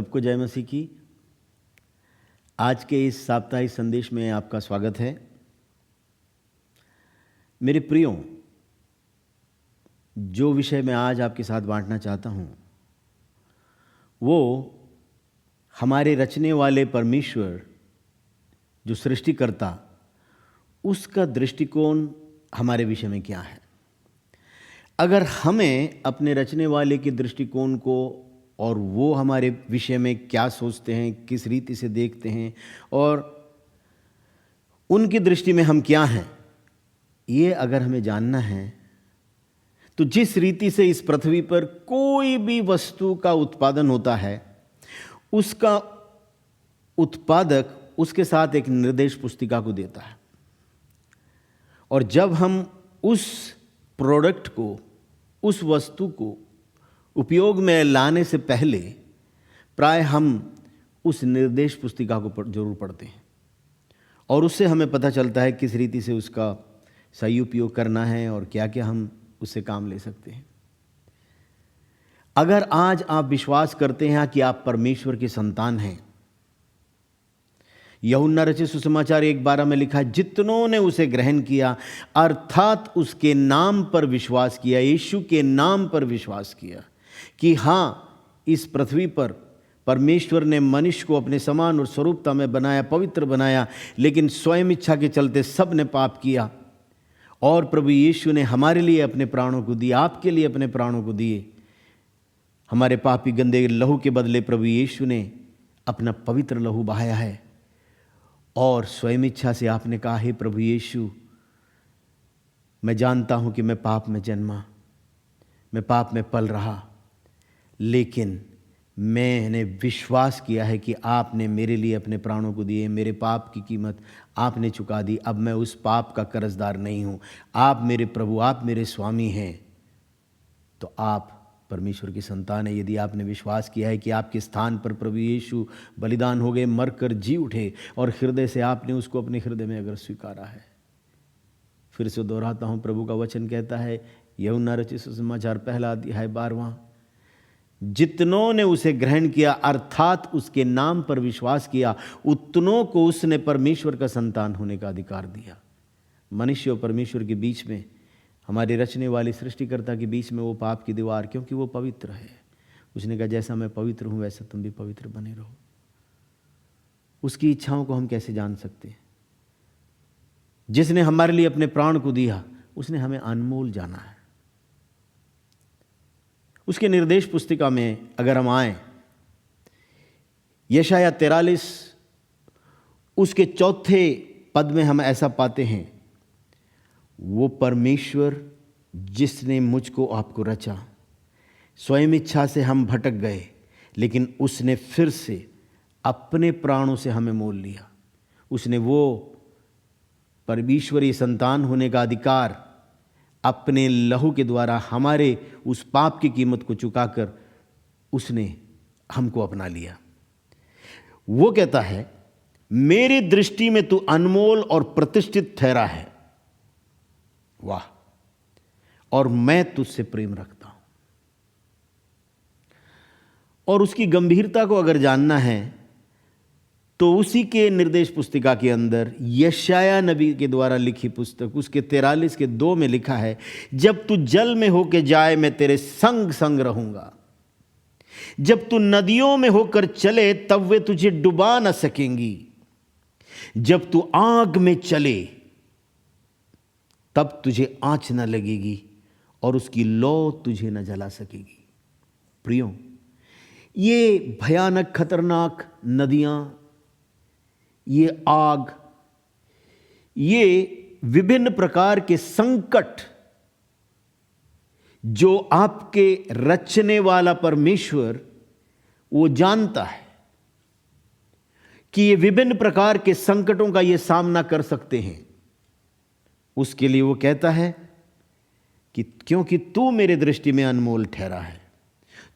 सबको जय मसीह की। आज के इस साप्ताहिक संदेश में आपका स्वागत है। मेरे प्रियो, जो विषय मैं आज आपके साथ बांटना चाहता हूँ वो हमारे रचने वाले परमेश्वर, जो सृष्टिकर्ता, उसका दृष्टिकोण हमारे विषय में क्या है। अगर हमें अपने रचने वाले के दृष्टिकोण को और वो हमारे विषय में क्या सोचते हैं, किस रीति से देखते हैं और उनकी दृष्टि में हम क्या हैं, ये अगर हमें जानना है तो जिस रीति से इस पृथ्वी पर कोई भी वस्तु का उत्पादन होता है, उसका उत्पादक उसके साथ एक निर्देश पुस्तिका को देता है। और जब हम उस प्रोडक्ट को, उस वस्तु को उपयोग में लाने से पहले प्राय हम उस निर्देश पुस्तिका को जरूर पढ़ते हैं और उससे हमें पता चलता है किस रीति से उसका सही उपयोग करना है और क्या क्या हम उससे काम ले सकते हैं। अगर आज आप विश्वास करते हैं कि आप परमेश्वर के संतान हैं, यूहन्ना रचित सुसमाचार 1:12 में लिखा है, जितनों ने उसे ग्रहण किया अर्थात उसके नाम पर विश्वास किया, यीशु के नाम पर विश्वास किया कि हाँ, इस पृथ्वी पर परमेश्वर ने मनुष्य को अपने समान और स्वरूपता में बनाया, पवित्र बनाया, लेकिन स्वयं इच्छा के चलते सब ने पाप किया और प्रभु यीशु ने हमारे लिए अपने प्राणों को दिए, आपके लिए अपने प्राणों को दिए। हमारे पापी गंदे लहू के बदले प्रभु यीशु ने अपना पवित्र लहू बहाया है और स्वयं इच्छा से आपने कहा, हे प्रभु यीशु, मैं जानता हूं कि मैं पाप में जन्मा, मैं पाप में पल रहा, लेकिन मैंने विश्वास किया है कि आपने मेरे लिए अपने प्राणों को दिए, मेरे पाप की कीमत आपने चुका दी। अब मैं उस पाप का कर्जदार नहीं हूं। आप मेरे प्रभु, आप मेरे स्वामी हैं, तो आप परमेश्वर की संतान है। यदि आपने विश्वास किया है कि आपके स्थान पर प्रभु यीशु बलिदान हो गए, मरकर जी उठे और हृदय से आपने उसको अपने हृदय में अगर स्वीकारा है, फिर से दोहराता हूं, प्रभु का वचन कहता है, यूहन्ना रचित सुसमाचार 1:12, जितनों ने उसे ग्रहण किया अर्थात उसके नाम पर विश्वास किया, उतनों को उसने परमेश्वर का संतान होने का अधिकार दिया। मनुष्य और परमेश्वर के बीच में, हमारे रचने वाले सृष्टिकर्ता के बीच में वो पाप की दीवार, क्योंकि वो पवित्र है। उसने कहा, जैसा मैं पवित्र हूं वैसा तुम भी पवित्र बने रहो। उसकी इच्छाओं को हम कैसे जान सकते हैं? जिसने हमारे लिए अपने प्राण को दिया, उसने हमें अनमोल जाना है। उसके निर्देश पुस्तिका में अगर हम आए, यशाया 43 उसके 4 पद में हम ऐसा पाते हैं, वो परमेश्वर जिसने मुझको आपको रचा, स्वयं इच्छा से हम भटक गए, लेकिन उसने फिर से अपने प्राणों से हमें मोल लिया। उसने वो परमेश्वरीय संतान होने का अधिकार अपने लहू के द्वारा हमारे उस पाप की कीमत को चुकाकर उसने हमको अपना लिया। वो कहता है, मेरी दृष्टि में तू अनमोल और प्रतिष्ठित ठहरा है, वाह, और मैं तुझसे प्रेम रखता हूं। और उसकी गंभीरता को अगर जानना है तो उसी के निर्देश पुस्तिका के अंदर यशाया नबी के द्वारा लिखी पुस्तक उसके 43:2 में लिखा है, जब तू जल में होके जाए मैं तेरे संग संग रहूंगा, जब तू नदियों में होकर चले तब वे तुझे डुबा न सकेंगी, जब तू आग में चले तब तुझे आंच न लगेगी और उसकी लौ तुझे न जला सकेगी। प्रियो, ये भयानक खतरनाक नदियां, ये आग, ये विभिन्न प्रकार के संकट जो आपके रचने वाला परमेश्वर वो जानता है कि ये विभिन्न प्रकार के संकटों का ये सामना कर सकते हैं, उसके लिए वो कहता है कि क्योंकि तू मेरे दृष्टि में अनमोल ठहरा है,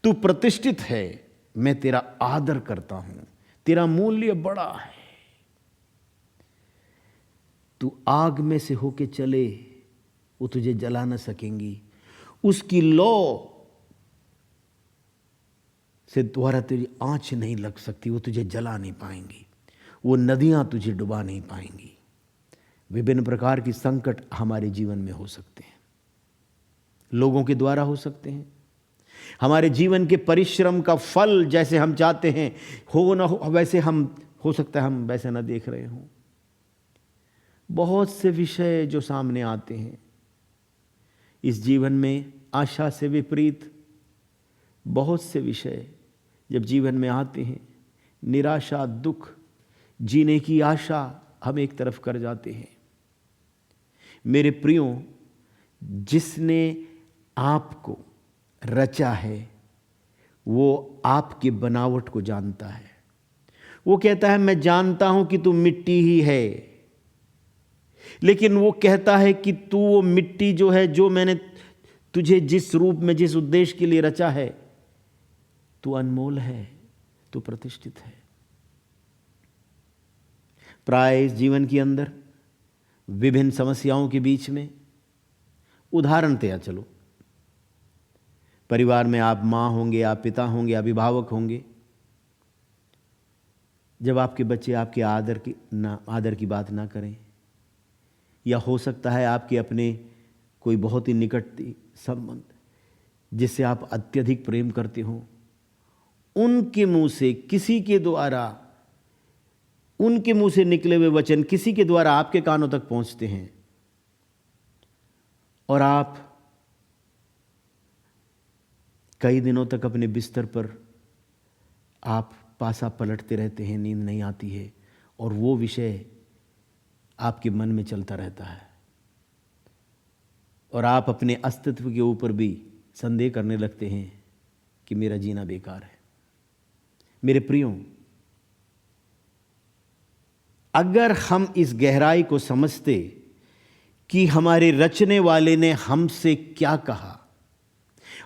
तू प्रतिष्ठित है, मैं तेरा आदर करता हूं, तेरा मूल्य बड़ा है। तू आग में से होके चले, वो तुझे जला न सकेंगी, उसकी लौ से द्वारा तेरी आँच नहीं लग सकती, वो तुझे जला नहीं पाएंगी, वो नदियाँ तुझे डुबा नहीं पाएंगी। विभिन्न प्रकार की संकट हमारे जीवन में हो सकते हैं, लोगों के द्वारा हो सकते हैं, हमारे जीवन के परिश्रम का फल जैसे हम चाहते हैं हो ना हो वैसे हम, हो सकता है हम वैसे ना देख रहे हों। बहुत से विषय जो सामने आते हैं इस जीवन में, आशा से विपरीत बहुत से विषय जब जीवन में आते हैं, निराशा, दुख, जीने की आशा हम एक तरफ कर जाते हैं। मेरे प्रियो, जिसने आपको रचा है वो आपके बनावट को जानता है। वो कहता है मैं जानता हूं कि तू मिट्टी ही है, लेकिन वो कहता है कि तू वो मिट्टी जो है, जो मैंने तुझे जिस रूप में, जिस उद्देश्य के लिए रचा है, तू अनमोल है, तू प्रतिष्ठित है। प्राय इस जीवन के अंदर विभिन्न समस्याओं के बीच में, उदाहरण तया चलो, परिवार में आप माँ होंगे, आप पिता होंगे, अभिभावक होंगे, जब आपके बच्चे आपके आदर की बात ना करें, या हो सकता है आपके अपने कोई बहुत ही निकट संबंध जिससे आप अत्यधिक प्रेम करते हो, उनके मुंह से, किसी के द्वारा, उनके मुंह से निकले हुए वचन किसी के द्वारा आपके कानों तक पहुंचते हैं और आप कई दिनों तक अपने बिस्तर पर आप पासा पलटते रहते हैं, नींद नहीं आती है और वो विषय आपके मन में चलता रहता है और आप अपने अस्तित्व के ऊपर भी संदेह करने लगते हैं कि मेरा जीना बेकार है। मेरे प्रियो, अगर हम इस गहराई को समझते कि हमारे रचने वाले ने हमसे क्या कहा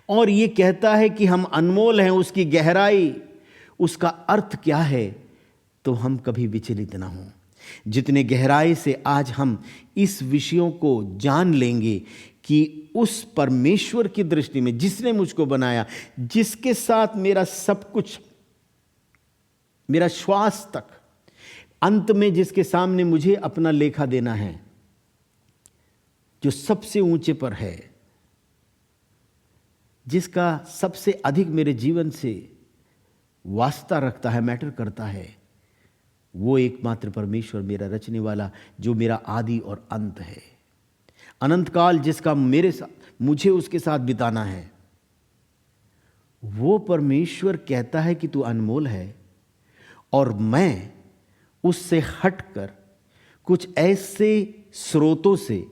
और ये कहता है कि हम अनमोल हैं, उसकी गहराई, उसका अर्थ क्या है, तो हम कभी विचलित ना हों। जितने गहराई से आज हम इस विषयों को जान लेंगे कि उस परमेश्वर की दृष्टि में, जिसने मुझको बनाया, जिसके साथ मेरा सब कुछ, मेरा श्वास तक, अंत में जिसके सामने मुझे अपना लेखा देना है, जो सबसे ऊंचे पर है, जिसका सबसे अधिक मेरे जीवन से वास्ता रखता है, मैटर करता है, वो एकमात्र परमेश्वर, मेरा रचने वाला, जो मेरा आदि और अंत है, अनंत काल जिसका मेरे साथ, मुझे उसके साथ बिताना है। वो परमेश्वर कहता है कि तू अनमोल है और मैं उससे हटकर कुछ ऐसे स्रोतों से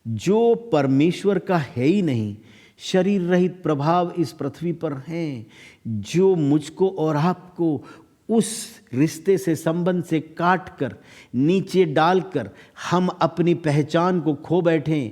जो परमेश्वर का है ही नहीं, शरीर रहित प्रभाव इस पृथ्वी पर हैं, जो मुझको और आपको उस रिश्ते से, संबंध से काट कर, नीचे डालकर हम अपनी पहचान को खो बैठें।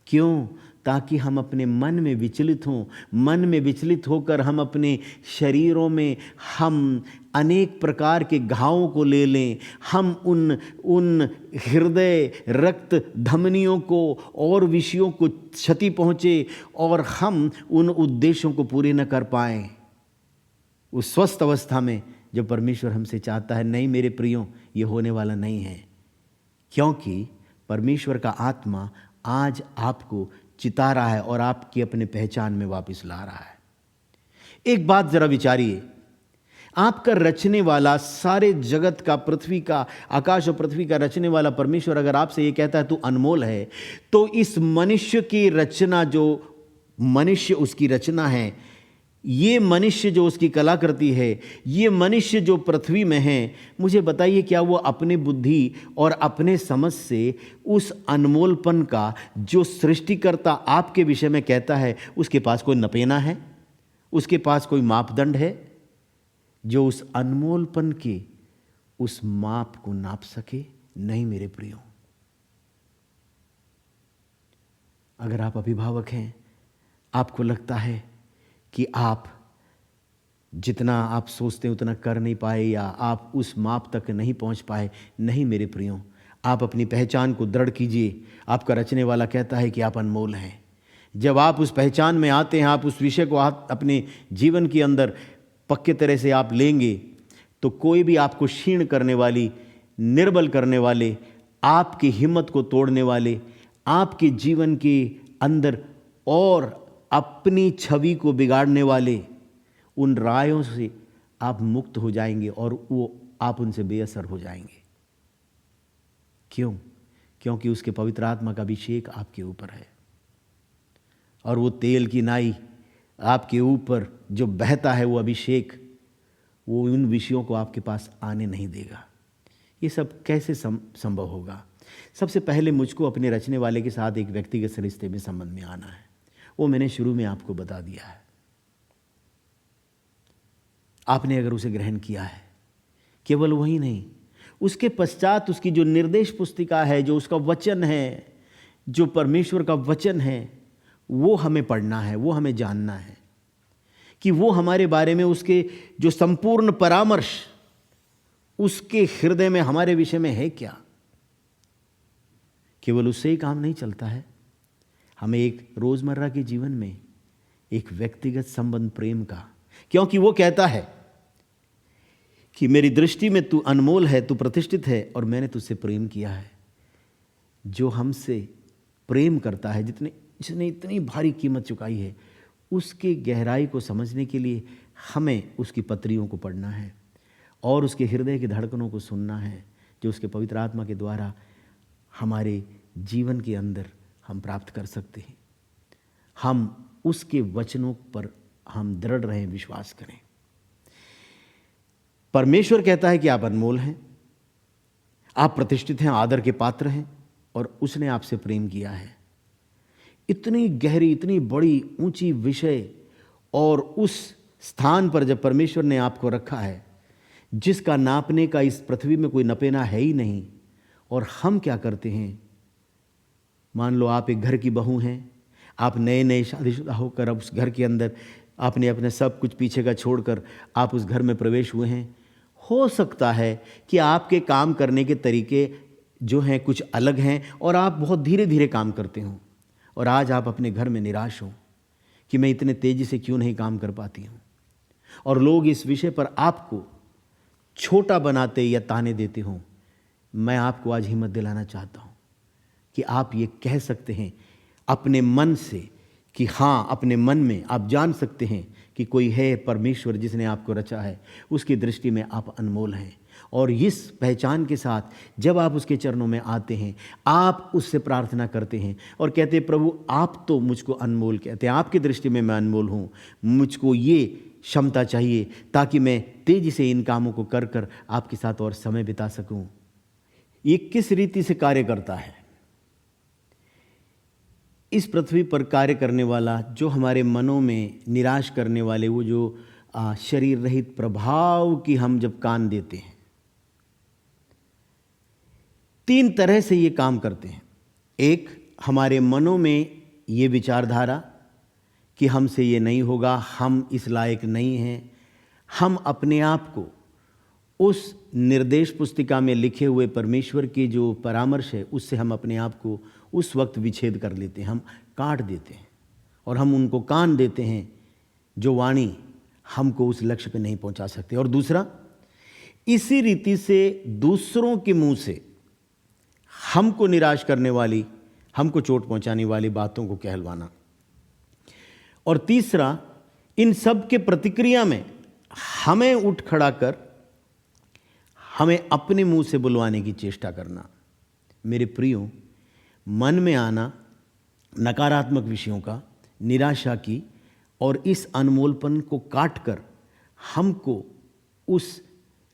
क्यों? ताकि हम अपने मन में विचलित हों, मन में विचलित होकर हम अपने शरीरों में हम अनेक प्रकार के घावों को ले लें, हम उन हृदय, रक्त, धमनियों को और विषयों को क्षति पहुँचे और हम उन उद्देश्यों को पूरे न कर पाएं उस स्वस्थ अवस्था में जो परमेश्वर हमसे चाहता है। नहीं मेरे प्रियो, ये होने वाला नहीं है, क्योंकि परमेश्वर का आत्मा आज आपको चिता रहा है और आपकी अपने पहचान में वापस ला रहा है। एक बात जरा विचारिए, आपका रचने वाला, सारे जगत का, पृथ्वी का, आकाश और पृथ्वी का रचने वाला परमेश्वर अगर आपसे ये कहता है तू अनमोल है, तो इस मनुष्य की रचना, जो मनुष्य उसकी रचना है, ये मनुष्य जो उसकी कलाकृति है, ये मनुष्य जो पृथ्वी में है, मुझे बताइए क्या वो अपने बुद्धि और अपने समझ से उस अनमोलपन का जो सृष्टिकर्ता आपके विषय में कहता है, उसके पास कोई नपेना है, उसके पास कोई मापदंड है जो उस अनमोलपन के उस माप को नाप सके? नहीं मेरे प्रियो। अगर आप अभिभावक हैं, आपको लगता है कि आप जितना आप सोचते हैं उतना कर नहीं पाए या आप उस माप तक नहीं पहुंच पाए, नहीं मेरे प्रियो, आप अपनी पहचान को दृढ़ कीजिए। आपका रचने वाला कहता है कि आप अनमोल हैं। जब आप उस पहचान में आते हैं, आप उस विषय को अपने जीवन के अंदर पक्के तरह से आप लेंगे तो कोई भी आपको क्षीण करने वाली, निर्बल करने वाले, आपकी हिम्मत को तोड़ने वाले, आपके जीवन के अंदर और अपनी छवि को बिगाड़ने वाले उन रायों से आप मुक्त हो जाएंगे और वो आप उनसे बेअसर हो जाएंगे। क्यों? क्योंकि उसके पवित्र आत्मा का अभिषेक आपके ऊपर है और वो तेल की नाई आपके ऊपर जो बहता है, वो अभिषेक, वो उन विषयों को आपके पास आने नहीं देगा। ये सब कैसे संभव होगा? सबसे पहले मुझको अपने रचने वाले के साथ एक व्यक्तिगत रिश्ते में संबंध में आना है। वो मैंने शुरू में आपको बता दिया है। आपने अगर उसे ग्रहण किया है, केवल वही नहीं, उसके पश्चात उसकी जो निर्देश पुस्तिका है, जो उसका वचन है, जो परमेश्वर का वचन है, वो हमें पढ़ना है, वो हमें जानना है कि वो हमारे बारे में उसके जो संपूर्ण परामर्श उसके हृदय में हमारे विषय में है क्या। केवल उससे ही काम नहीं चलता है, हमें एक रोजमर्रा के जीवन में एक व्यक्तिगत संबंध प्रेम का, क्योंकि वो कहता है कि मेरी दृष्टि में तू अनमोल है, तू प्रतिष्ठित है और मैंने तुझसे प्रेम किया है। जो हमसे प्रेम करता है, जिसने इतनी भारी कीमत चुकाई है, उसके गहराई को समझने के लिए हमें उसकी पत्रियों को पढ़ना है और उसके हृदय की धड़कनों को सुनना है, जो उसके पवित्र आत्मा के द्वारा हमारे जीवन के अंदर हम प्राप्त कर सकते हैं। हम उसके वचनों पर हम दृढ़ रहें, विश्वास करें। परमेश्वर कहता है कि आप अनमोल हैं, आप प्रतिष्ठित हैं, आदर के पात्र हैं और उसने आपसे प्रेम किया है। इतनी गहरी, इतनी बड़ी ऊंची विषय और उस स्थान पर जब परमेश्वर ने आपको रखा है जिसका नापने का इस पृथ्वी में कोई नपेना है ही नहीं, और हम क्या करते हैं? मान लो आप एक घर की बहू हैं, आप नए नए शादीशुदा होकर अब उस घर के अंदर आपने अपने सब कुछ पीछे का छोड़कर आप उस घर में प्रवेश हुए हैं। हो सकता है कि आपके काम करने के तरीके जो हैं कुछ अलग हैं और आप बहुत धीरे धीरे काम करते हो, और आज आप अपने घर में निराश हो कि मैं इतने तेज़ी से क्यों नहीं काम कर पाती हूँ, और लोग इस विषय पर आपको छोटा बनाते या ताने देते हो। मैं आपको आज हिम्मत दिलाना चाहता हूँ कि आप ये कह सकते हैं अपने मन से कि हाँ, अपने मन में आप जान सकते हैं कि कोई है परमेश्वर जिसने आपको रचा है, उसकी दृष्टि में आप अनमोल हैं। और इस पहचान के साथ जब आप उसके चरणों में आते हैं, आप उससे प्रार्थना करते हैं और कहते हैं, प्रभु आप तो मुझको अनमोल कहते हैं, आपकी दृष्टि में मैं अनमोल हूँ, मुझको ये क्षमता चाहिए ताकि मैं तेज़ी से इन कामों को कर कर आपके साथ और समय बिता सकूँ। ये किस रीति से कार्य करता है? इस पृथ्वी पर कार्य करने वाला, जो हमारे मनों में निराश करने वाले, वो जो शरीर रहित प्रभाव की हम जब कान देते हैं, 3 तरह से ये काम करते हैं। एक, हमारे मनों में ये विचारधारा कि हमसे ये नहीं होगा, हम इस लायक नहीं हैं, हम अपने आप को उस निर्देश पुस्तिका में लिखे हुए परमेश्वर की जो परामर्श है उससे हम अपने आप को उस वक्त विच्छेद कर लेते हैं, हम काट देते हैं और हम उनको कान देते हैं जो वाणी हमको उस लक्ष्य पे नहीं पहुंचा सकते। और दूसरा, इसी रीति से दूसरों के मुंह से हमको निराश करने वाली, हमको चोट पहुंचाने वाली बातों को कहलवाना। और तीसरा, इन सब के प्रतिक्रिया में हमें उठ खड़ा कर हमें अपने मुंह से बुलवाने की चेष्टा करना। मेरे प्रियो, मन में आना नकारात्मक विषयों का, निराशा की और इस अनमोलपन को काट कर हमको उस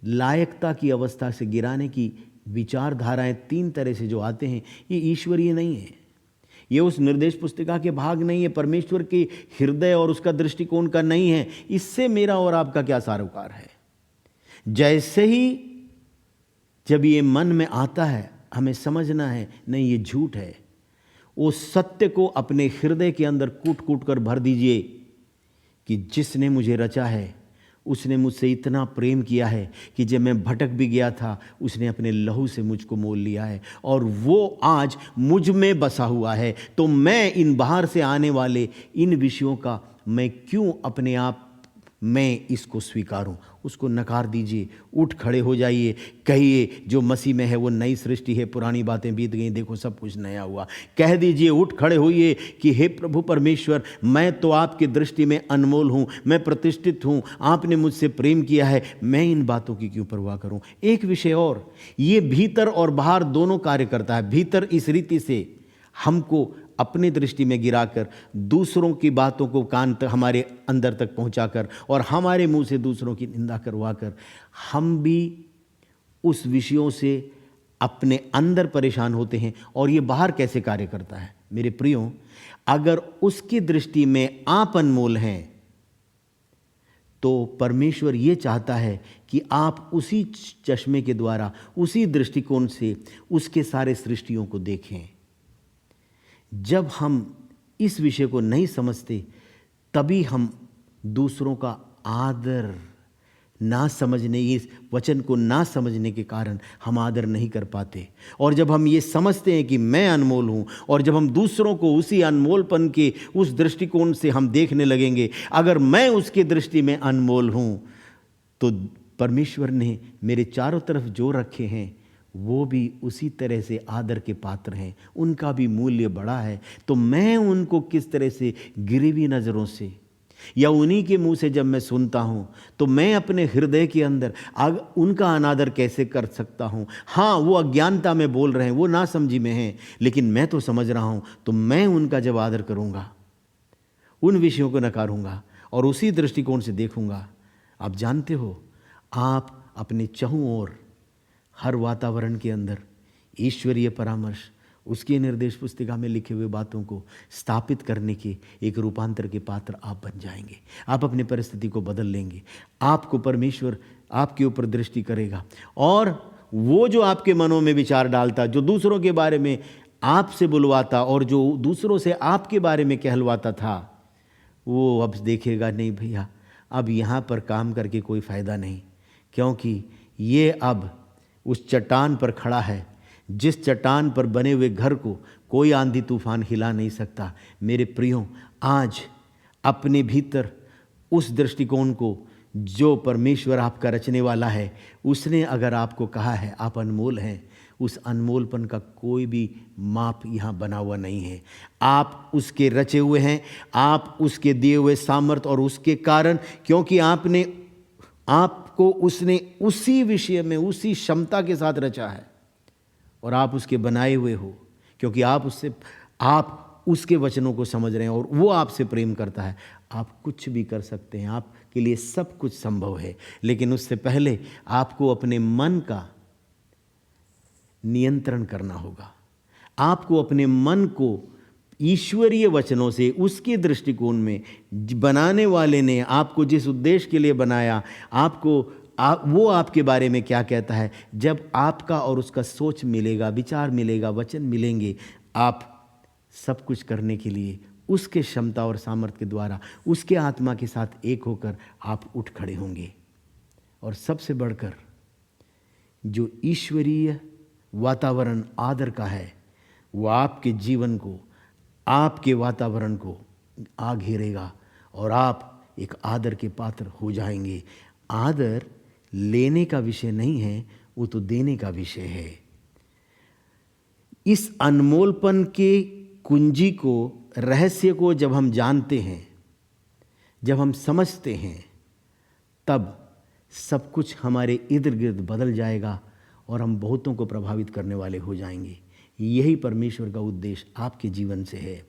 लायकता की अवस्था से गिराने की विचारधाराएं 3 तरह से जो आते हैं, ये ईश्वरीय नहीं है, ये उस निर्देश पुस्तिका के भाग नहीं है, परमेश्वर के हृदय और उसका दृष्टिकोण का नहीं है। इससे मेरा और आपका क्या सारोकार है? जैसे ही जब ये मन में आता है, हमें समझना है नहीं, ये झूठ है। वो सत्य को अपने हृदय के अंदर कूट कूट कर भर दीजिए कि जिसने मुझे रचा है उसने मुझसे इतना प्रेम किया है कि जब मैं भटक भी गया था उसने अपने लहू से मुझको मोल लिया है और वो आज मुझ में बसा हुआ है। तो मैं इन बाहर से आने वाले इन विषयों का मैं क्यों अपने आप मैं इसको स्वीकारूं, उसको नकार दीजिए। उठ खड़े हो जाइए, कहिए जो मसीह में है वो नई सृष्टि है, पुरानी बातें बीत गई, देखो सब कुछ नया हुआ। कह दीजिए, उठ खड़े होइए कि हे प्रभु परमेश्वर, मैं तो आपकी दृष्टि में अनमोल हूँ, मैं प्रतिष्ठित हूँ, आपने मुझसे प्रेम किया है, मैं इन बातों की क्यों परवाह करूँ। एक विषय और, ये भीतर और बाहर दोनों कार्य करता है। भीतर इस रीति से हमको अपनी दृष्टि में गिराकर दूसरों की बातं को कान तक, हमारे अंदर तक पहुंचाकर, और हमारे मुंह से दूसरों की निंदा करवाकर हम भी उस विषयों से अपने अंदर परेशान होते हैं। और ये बाहर कैसे कार्य करता है मेरे प्रियो, अगर उसकी दृष्टि में आप अनमोल हैं तो परमेश्वर ये चाहता है कि आप उसी चश्मे के द्वारा, उसी दृष्टिकोण से उसके सारे सृष्टियों को देखें। जब हम इस विषय को नहीं समझते तभी हम दूसरों का आदर ना समझने, इस वचन को ना समझने के कारण हम आदर नहीं कर पाते। और जब हम ये समझते हैं कि मैं अनमोल हूँ, और जब हम दूसरों को उसी अनमोलपन के उस दृष्टिकोण से हम देखने लगेंगे, अगर मैं उसकी दृष्टि में अनमोल हूँ तो परमेश्वर ने मेरे चारों तरफ जो रखे हैं वो भी उसी तरह से आदर के पात्र हैं, उनका भी मूल्य बड़ा है। तो मैं उनको किस तरह से गिरी हुई नज़रों से, या उन्हीं के मुंह से जब मैं सुनता हूँ तो मैं अपने हृदय के अंदर उनका अनादर कैसे कर सकता हूँ। हाँ, वो अज्ञानता में बोल रहे हैं, वो नासमझी में हैं, लेकिन मैं तो समझ रहा हूँ, तो मैं उनका जब आदर करूँगा, उन विषयों को नकारूँगा और उसी दृष्टिकोण से देखूँगा। आप जानते हो, आप अपने चहुं ओर हर वातावरण के अंदर ईश्वरीय परामर्श, उसके निर्देश पुस्तिका में लिखे हुए बातों को स्थापित करने के एक रूपांतर के पात्र आप बन जाएंगे। आप अपनी परिस्थिति को बदल लेंगे, आपको परमेश्वर आपके ऊपर दृष्टि करेगा, और वो जो आपके मनों में विचार डालता, जो दूसरों के बारे में आपसे बुलवाता और जो दूसरों से आपके बारे में कहलवाता था, वो अब देखेगा नहीं भैया, अब यहाँ पर काम करके कोई फ़ायदा नहीं, क्योंकि ये अब उस चट्टान पर खड़ा है जिस चट्टान पर बने हुए घर को कोई आंधी तूफान हिला नहीं सकता। मेरे प्रियो, आज अपने भीतर उस दृष्टिकोण को, जो परमेश्वर आपका रचने वाला है, उसने अगर आपको कहा है आप अनमोल हैं, उस अनमोलपन का कोई भी माप यहाँ बना हुआ नहीं है। आप उसके रचे हुए हैं, आप उसके दिए हुए सामर्थ्य और उसके कारण, क्योंकि आपको उसने उसी विषय में उसी क्षमता के साथ रचा है, और आप उसके बनाए हुए हो, क्योंकि आप उसके वचनों को समझ रहे हैं और वो आपसे प्रेम करता है। आप कुछ भी कर सकते हैं, आपके लिए सब कुछ संभव है, लेकिन उससे पहले आपको अपने मन का नियंत्रण करना होगा। आपको अपने मन को ईश्वरीय वचनों से, उसके दृष्टिकोण में, बनाने वाले ने आपको जिस उद्देश्य के लिए बनाया, वो आपके बारे में क्या कहता है। जब आपका और उसका सोच मिलेगा, विचार मिलेगा, वचन मिलेंगे, आप सब कुछ करने के लिए उसके क्षमता और सामर्थ्य के द्वारा, उसके आत्मा के साथ एक होकर आप उठ खड़े होंगे। और सबसे बढ़कर जो ईश्वरीय वातावरण आदर का है, वो आपके जीवन को, आपके वातावरण को आ घेरेगा और आप एक आदर के पात्र हो जाएंगे। आदर लेने का विषय नहीं है, वो तो देने का विषय है। इस अनमोलपन के कुंजी को, रहस्य को जब हम जानते हैं, जब हम समझते हैं, तब सब कुछ हमारे इर्द गिर्द बदल जाएगा और हम बहुतों को प्रभावित करने वाले हो जाएंगे। यही परमेश्वर का उद्देश्य आपके जीवन से है।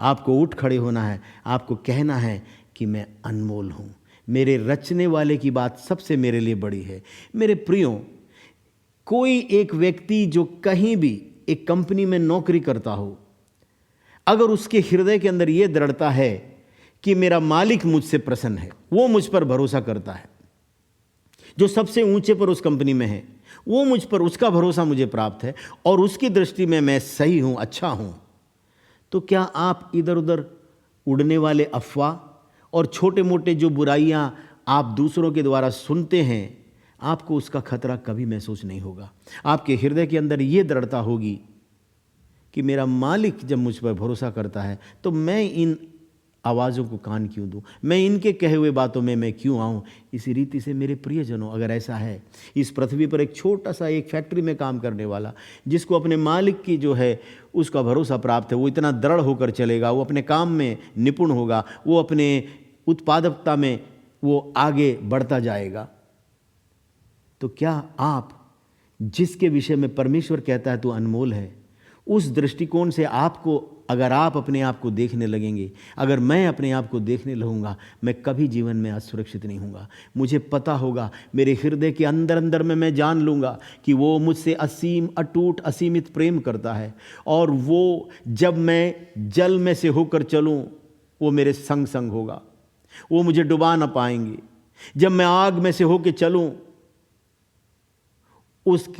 आपको उठ खड़े होना है, आपको कहना है कि मैं अनमोल हूँ, मेरे रचने वाले की बात सबसे मेरे लिए बड़ी है। मेरे प्रियो, कोई एक व्यक्ति जो कहीं भी एक कंपनी में नौकरी करता हो, अगर उसके हृदय के अंदर ये दृढ़ता है कि मेरा मालिक मुझसे प्रसन्न है, वो मुझ पर भरोसा करता है, जो सबसे ऊंचे पर उस कंपनी में है, वो मुझ पर, उसका भरोसा मुझे प्राप्त है और उसकी दृष्टि में मैं सही हूँ, अच्छा हूँ, तो क्या आप इधर उधर उड़ने वाले अफवाह और छोटे मोटे जो बुराइयां आप दूसरों के द्वारा सुनते हैं, आपको उसका खतरा कभी महसूस नहीं होगा। आपके हृदय के अंदर ये दृढ़ता होगी कि मेरा मालिक जब मुझ पर भरोसा करता है तो मैं इन आवाज़ों को कान क्यों दूं, मैं इनके कहे हुए बातों में मैं क्यों आऊं। इसी रीति से मेरे प्रियजनों, अगर ऐसा है, इस पृथ्वी पर एक छोटा सा एक फैक्ट्री में काम करने वाला जिसको अपने मालिक की जो है उसका भरोसा प्राप्त है, वो इतना दृढ़ होकर चलेगा, वो अपने काम में निपुण होगा, वो अपने उत्पादकता में वो आगे बढ़ता जाएगा। तो क्या आप जिसके विषय में परमेश्वर कहता है तो अनमोल है, उस दृष्टिकोण से आपको, अगर आप अपने आप को देखने लगेंगे, अगर मैं अपने आप को देखने लगूंगा, मैं कभी जीवन में असुरक्षित नहीं हूँगा। मुझे पता होगा, मेरे हृदय के अंदर अंदर में मैं जान लूँगा कि वो मुझसे असीम, अटूट, असीमित प्रेम करता है, और वो जब मैं जल में से होकर चलूँ वो मेरे संग संग होगा, वो मुझे डुबा ना पाएंगे। जब मैं आग में से होकर चलूँ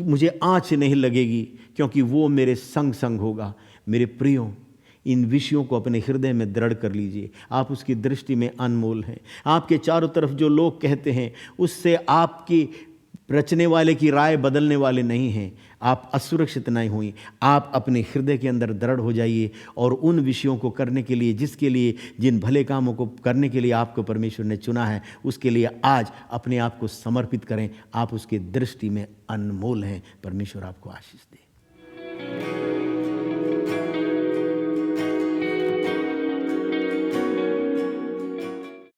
मुझे आँच नहीं लगेगी, क्योंकि वो मेरे संग संग होगा। मेरे प्रियो, इन विषयों को अपने हृदय में दृढ़ कर लीजिए। आप उसकी दृष्टि में अनमोल हैं। आपके चारों तरफ जो लोग कहते हैं उससे आपकी रचने वाले की राय बदलने वाले नहीं हैं। आप असुरक्षित नहीं हुई। आप अपने हृदय के अंदर दृढ़ हो जाइए और उन विषयों को करने के लिए, जिसके लिए, जिन भले कामों को करने के लिए आपको परमेश्वर ने चुना है, उसके लिए आज अपने आप को समर्पित करें। आप उसकी दृष्टि में अनमोल हैं। परमेश्वर आपको आशीष दे।